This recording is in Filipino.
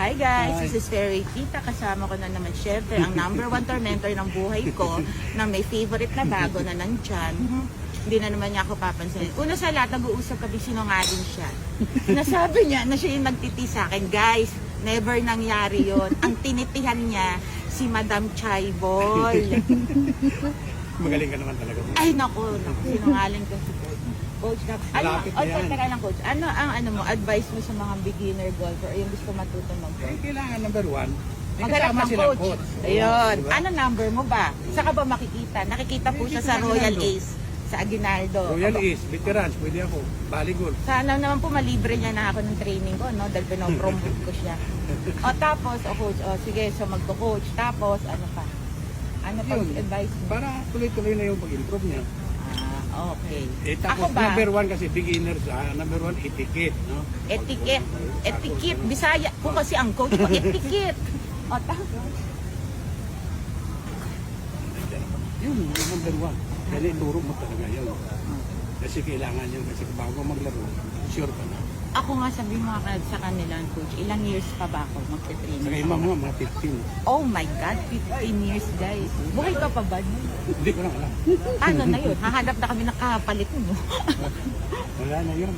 Hi guys, Hi. this is Fairy Tita. Kasama ko na naman syempre ang number one tormentor ng buhay ko na may favorite na bago na nandyan. Hindi na naman niya ako papansinin. Una sa lahat, nag-uusap kami, sinungaling siya. Nasabi niya na siya yung nagtiti sa akin. Guys, never nangyari yon. Ang tinitihan niya, si Madam Chaibol. Magaling ka naman talaga. Ay, naku, sinungaling ko si Coach. Coach, Malapit na yan. teka lang Coach, ano ang advice mo sa mga beginner golfer o yung gusto matuto mag-golf? Kailangan number one, Maghanap kasama ng silang coach. Ayun. Diba? Ano number mo ba? Saka ba makikita? Nakikita po siya sa Royal Ace sa Aguinaldo. Royal Ace, veterans, pwede ako. Volleyball. Sana naman po malibre niya na ako ng training ko, no? Dahil pinopromote ko siya. O tapos, coach, sige, so magko-coach. Tapos, ano pa? Ano pa Yun. advice mo? Para tuloy-tuloy na yung pag-improve niya. Okay. Tapos Ako ba? number one kasi beginners, number one etiquette. No? Etiquette. Etiquette. Bisaya po kasi ang coach ko. Etiquette. O tapos? Yun, yung number one. Kaya ituro mo talaga yun. Kasi kailangan yun. Kasi bago maglaro, sure ka na. Ako nga sabi mo sa kanila, coach, ilang years pa ba ako Saka magte-training? iba mga 15. Oh my God, 15 years guys. Buhay ka pa ba? Hindi ko lang alam. Ano na yun? Hahanap na kami ng kapalit mo. Wala na yun.